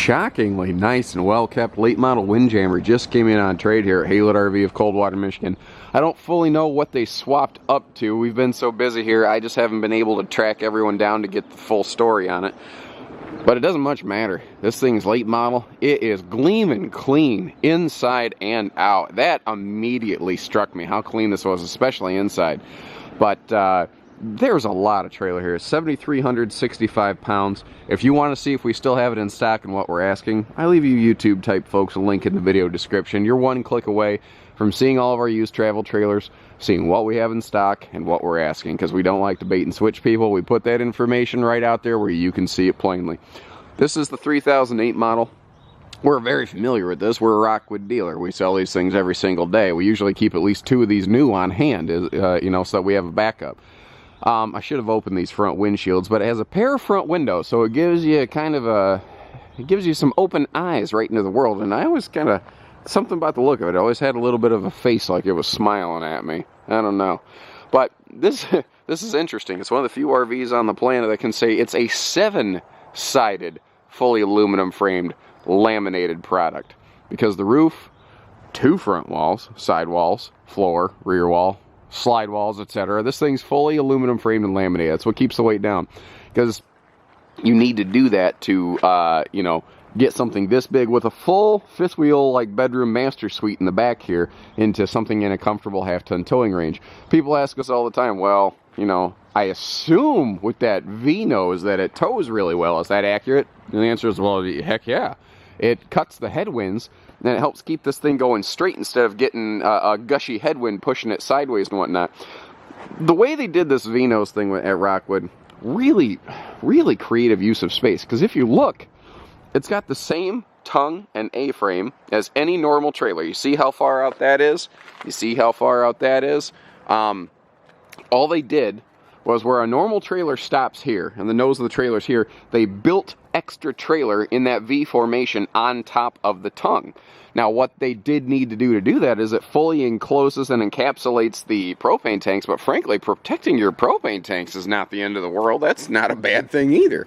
shockingly nice and well kept late model Windjammer just came in on trade here at HaylettRV of Coldwater, Michigan. I don't fully know what they swapped up to. We've been so busy here, I just haven't been able to track everyone down to get the full story on it. But it doesn't much matter. This thing's late model. It is gleaming clean inside and out. That immediately struck me how clean this was, especially inside. But there's a lot of trailer here. 7,365 pounds. If you want to see if we still have it in stock and what we're asking, I leave you YouTube type folks a link in the video description. You're one click away from seeing all of our used travel trailers, seeing what we have in stock and what we're asking, because we don't like to bait and switch people. We put that information right out there where you can see it plainly. This is the 3008 model. We're very familiar with this. We're a Rockwood dealer. We sell these things every single day. We usually keep at least 2 of these new on hand, you know, so that we have a backup. I should have opened these front windshields, but it has a pair of front windows, so it gives you kind of it gives you some open eyes right into the world. And I always kind of, something about the look of it, I always had a little bit of a face like it was smiling at me. I don't know. But this is interesting. It's one of the few RVs on the planet that can say it's a 7-sided, fully aluminum framed, laminated product. Because the roof, 2 front walls, side walls, floor, rear wall, slide walls, etc. This thing's fully aluminum framed and laminated. That's what keeps the weight down. Because you need to do that to, you know, get something this big with a full 5th wheel like bedroom master suite in the back here into something in a comfortable half-ton towing range. People ask us all the time, well, you know, I assume with that V-nose that it tows really well. Is that accurate? And the answer is, well, heck yeah. It cuts the headwinds, and it helps keep this thing going straight instead of getting a gushy headwind pushing it sideways and whatnot. The way they did this V-nose thing at Rockwood, really, really creative use of space. Because if you look, it's got the same tongue and A-frame as any normal trailer. You see how far out that is? You see how far out that is? All they did was where a normal trailer stops here, and the nose of the trailer's here, they built extra trailer in that V formation on top of the tongue. Now, what they did need to do that is it fully encloses and encapsulates the propane tanks, but frankly, protecting your propane tanks is not the end of the world. That's not a bad thing either.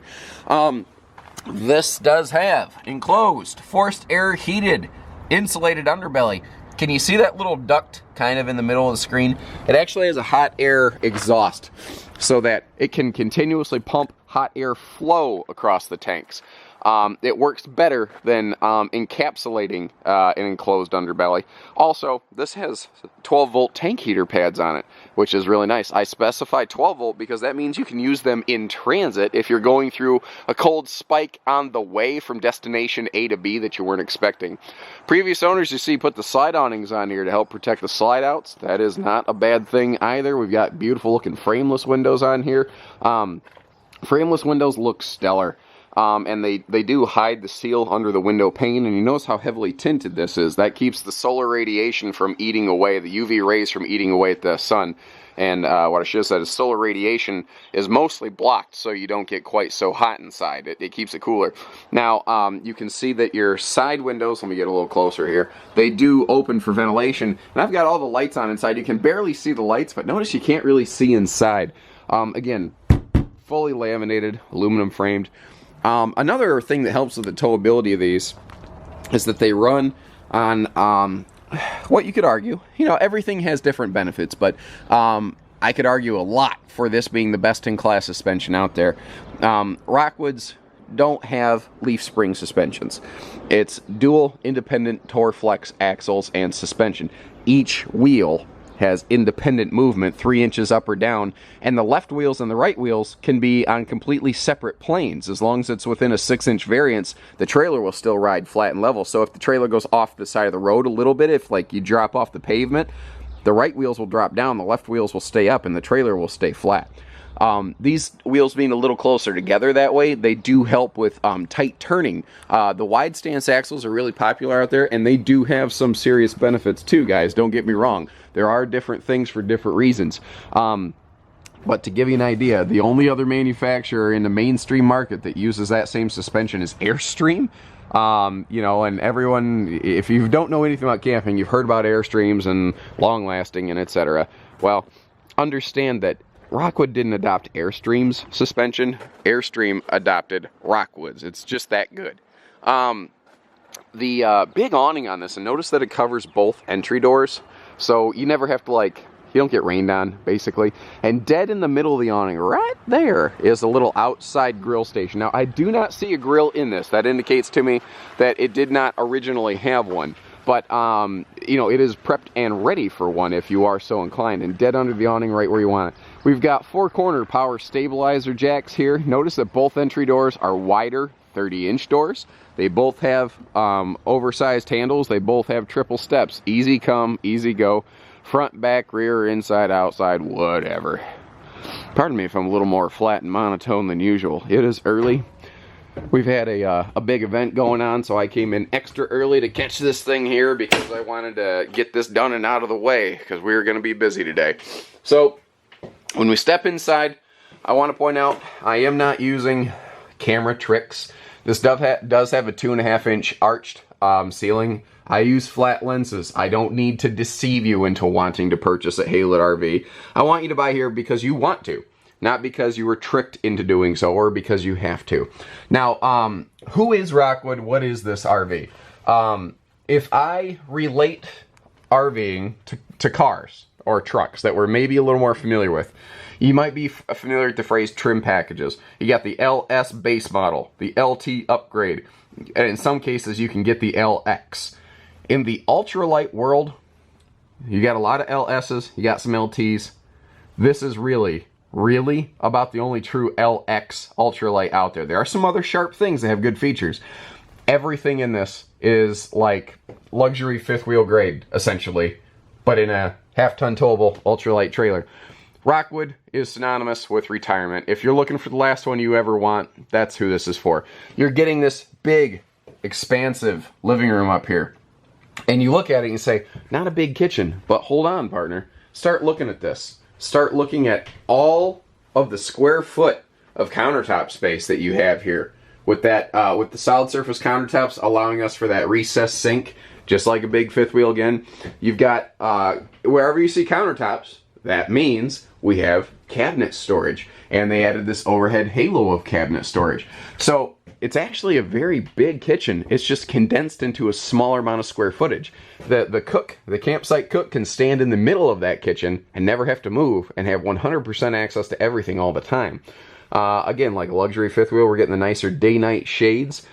This does have enclosed, forced air heated, insulated underbelly. Can you see that little duct kind of in the middle of the screen? It actually has a hot air exhaust so that it can continuously pump hot air flow across the tanks. It works better than encapsulating an enclosed underbelly. Also, this has 12-volt tank heater pads on it, which is really nice. I specify 12-volt because that means you can use them in transit if you're going through a cold spike on the way from destination A to B that you weren't expecting. Previous owners, you see, put the slide awnings on here to help protect the slide outs. That is not a bad thing either. We've got beautiful looking frameless windows on here. Frameless windows look stellar. And they do hide the seal under the window pane, and you notice how heavily tinted this is. That keeps the solar radiation from eating away, the UV rays from eating away at the sun. And what I should have said is solar radiation is mostly blocked, so you don't get quite so hot inside. It keeps it cooler. Now, you can see that your side windows, let me get a little closer here, they do open for ventilation. And I've got all the lights on inside. You can barely see the lights, but notice you can't really see inside. Again, fully laminated, aluminum framed. Another thing that helps with the towability of these is that they run on what you could argue, you know, everything has different benefits, but I could argue a lot for this being the best in class suspension out there. Rockwoods don't have leaf spring suspensions. It's dual independent Torflex axles and suspension. Each wheel has independent movement, 3 inches up or down, and the left wheels and the right wheels can be on completely separate planes. As long as it's within a 6-inch variance, the trailer will still ride flat and level. So if the trailer goes off the side of the road a little bit, if like you drop off the pavement, the right wheels will drop down, the left wheels will stay up, and the trailer will stay flat. These wheels being a little closer together that way, they do help with tight turning. The wide stance axles are really popular out there, and they do have some serious benefits too, guys. Don't get me wrong. There are different things for different reasons. But to give you an idea, the only other manufacturer in the mainstream market that uses that same suspension is Airstream. You know, and everyone, if you don't know anything about camping, you've heard about Airstreams and long lasting and etc. Well, understand that Rockwood didn't adopt Airstream's suspension. Airstream adopted Rockwood's. It's just that good. The big awning on this, and notice that it covers both entry doors, so you never have to, like, you don't get rained on, basically. And dead in the middle of the awning, right there, is a little outside grill station. Now, I do not see a grill in this. That indicates to me that it did not originally have one. But, you know, it is prepped and ready for one if you are so inclined. And dead under the awning right where you want it. We've got 4-corner power stabilizer jacks here. Notice that both entry doors are wider 30-inch doors. They both have oversized handles. They both have triple steps. Easy come, easy go. Front, back, rear, inside, outside, whatever. Pardon me if I'm a little more flat and monotone than usual. It is early. We've had a big event going on, so I came in extra early to catch this thing here because I wanted to get this done and out of the way because we were going to be busy today. So, when we step inside, I want to point out I am not using camera tricks. This does have a 2.5-inch arched ceiling. I use flat lenses. I don't need to deceive you into wanting to purchase at HaylettRV. I want you to buy here because you want to, not because you were tricked into doing so or because you have to. Now, who is Rockwood? What is this RV? If I relate RVing to cars or trucks that we're maybe a little more familiar with, you might be familiar with the phrase trim packages. You got the LS base model, the LT upgrade, and in some cases you can get the LX. In the ultralight world, you got a lot of LSs, you got some LTs. This is really about the only true LX ultralight out there. There are some other sharp things that have good features. Everything in this is like luxury fifth wheel grade, essentially, but in a half-ton towable ultralight trailer. Rockwood is synonymous with retirement. If you're looking for the last one you ever want, that's who this is for. You're getting this big, expansive living room up here. And you look at it and you say, not a big kitchen, but hold on, partner. Start looking at this. Start looking at all of the square foot of countertop space that you have here. With that, with the solid surface countertops allowing us for that recessed sink, just like a big fifth wheel again. You've got, wherever you see countertops, that means we have cabinet storage. And they added this overhead halo of cabinet storage. So it's actually a very big kitchen. It's just condensed into a smaller amount of square footage. The campsite cook can stand in the middle of that kitchen and never have to move and have 100% access to everything all the time. Again, like a luxury fifth wheel, we're getting the nicer day-night shades.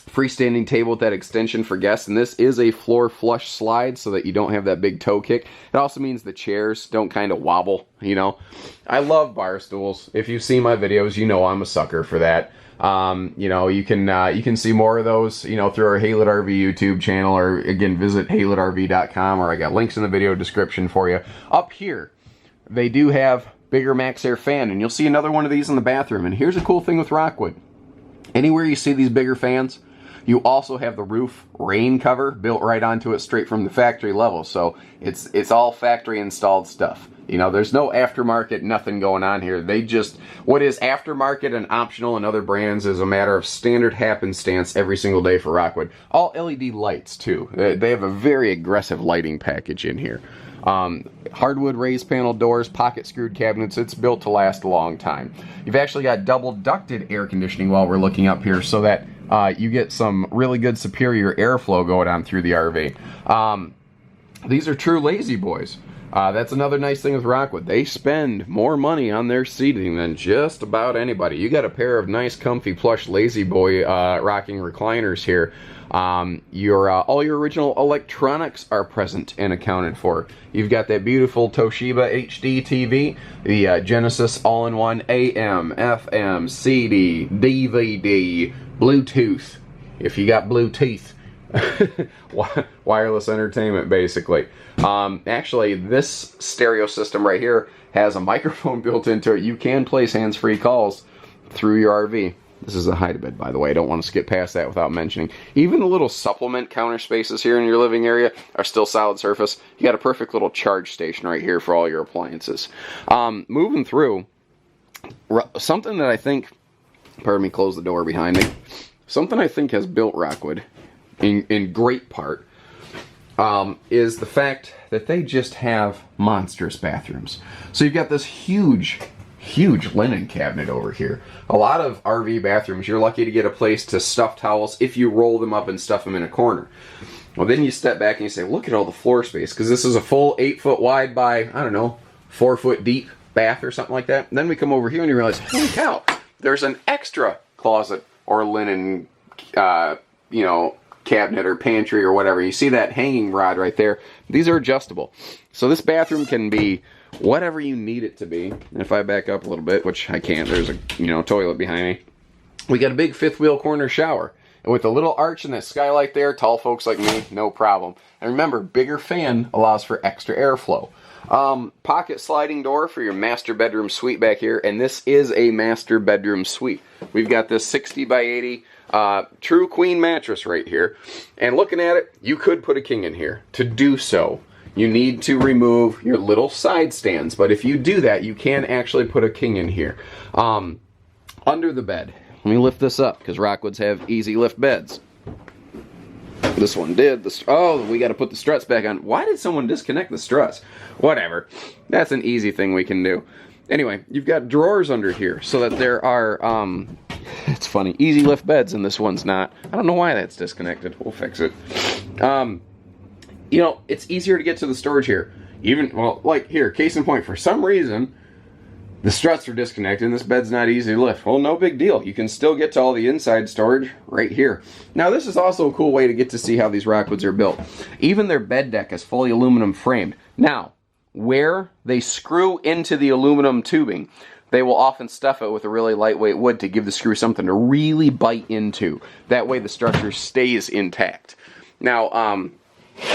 Freestanding table with that extension for guests, and this is a floor flush slide so that you don't have that big toe kick. It also means the chairs don't kind of wobble, you know. I love bar stools. If you've seen my videos, you know I'm a sucker for that. You know, you can see more of those, you know, through our HaylettRV YouTube channel, or again, visit HaylettRV.com, or I got links in the video description for you. Up here, they do have bigger max air fan, and you'll see another one of these in the bathroom. And here's a cool thing with Rockwood. Anywhere you see these bigger fans, you also have the roof rain cover built right onto it straight from the factory level. So it's all factory installed stuff. You know, there's no aftermarket, nothing going on here. They just, what is aftermarket and optional in other brands is a matter of standard happenstance every single day for Rockwood. All LED lights too. They have a very aggressive lighting package in here. Hardwood raised panel doors, pocket screwed cabinets. It's built to last a long time. You've actually got double ducted air conditioning while we're looking up here, so that you get some really good superior airflow going on through the RV. These are true lazy boys. That's another nice thing with Rockwood. They spend more money on their seating than just about anybody. You got a pair of nice, comfy, plush lazy boy rocking recliners here. All your original electronics are present and accounted for. You've got that beautiful Toshiba HD TV, the Genesis all-in-one AM, FM, CD, DVD, Bluetooth. If you got Bluetooth. Wireless entertainment, basically. Actually, this stereo system right here has a microphone built into it. You can place hands-free calls through your RV. This is a hide-a-bed, by the way. I don't want to skip past that without mentioning. Even the little supplement counter spaces here in your living area are still solid surface. You got a perfect little charge station right here for all your appliances. Moving through, something that I think, pardon me, close the door behind me. Something I think has built Rockwood in great part is the fact that they just have monstrous bathrooms. So you've got this huge huge linen cabinet over here. A lot of RV bathrooms, you're lucky to get a place to stuff towels if you roll them up and stuff them in a corner. Well, then you step back and you say, look at all the floor space, because this is a full 8 foot wide by, I don't know, 4 foot deep bath or something like that. And then we come over here and you realize, holy cow, there's an extra closet or linen, you know, cabinet or pantry or whatever. You see that hanging rod right there? These are adjustable. So this bathroom can be whatever you need it to be. And if I back up a little bit, which I can't, there's a, you know, toilet behind me. We got a big fifth wheel corner shower. And with a little arch and that skylight there, tall folks like me, no problem. And remember, bigger fan allows for extra airflow. Pocket sliding door for your master bedroom suite back here. And this is a master bedroom suite. We've got this 60 by 80 true queen mattress right here. And looking at it, you could put a king in here. To do so, you need to remove your little side stands. But if you do that, you can actually put a king in here. Under the bed. Let me lift this up, because Rockwoods have easy lift beds. This one did. Oh, we got to put the struts back on. Why did someone disconnect the struts? Whatever. That's an easy thing we can do. Anyway, you've got drawers under here, so that there are, it's funny, easy lift beds, and this one's not. I don't know why that's disconnected. We'll fix it. You know, it's easier to get to the storage here. Even, well, like here, case in point, for some reason, the struts are disconnected and this bed's not easy to lift. Well, no big deal. You can still get to all the inside storage right here. Now, this is also a cool way to get to see how these Rockwoods are built. Even their bed deck is fully aluminum framed. Now, where they screw into the aluminum tubing, they will often stuff it with a really lightweight wood to give the screw something to really bite into. That way the structure stays intact. Now,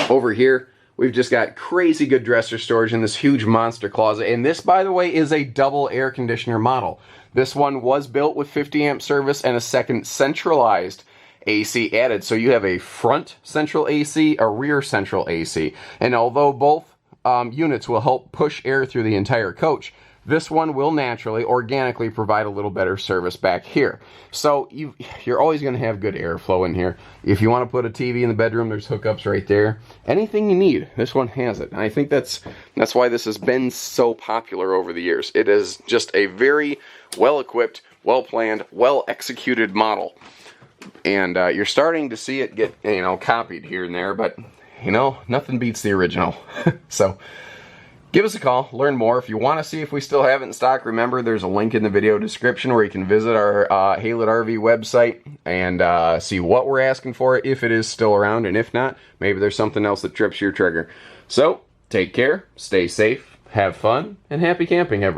over here, we've just got crazy good dresser storage in this huge monster closet. And this, by the way, is a double air conditioner model. This one was built with 50 amp service and a second centralized AC added. So you have a front central AC, a rear central AC. And although both units will help push air through the entire coach, this one will naturally, organically provide a little better service back here. So you're always going to have good airflow in here. If you want to put a TV in the bedroom, there's hookups right there. Anything you need, this one has it. And I think that's why this has been so popular over the years. It is just a very well-equipped, well-planned, well-executed model. And you're starting to see it get, you know, copied here and there, but, you know, nothing beats the original. So give us a call, learn more. If you want to see if we still have it in stock, remember there's a link in the video description where you can visit our HaylettRV website and see what we're asking for, if it is still around, and if not, maybe there's something else that trips your trigger. So, take care, stay safe, have fun, and happy camping, everyone.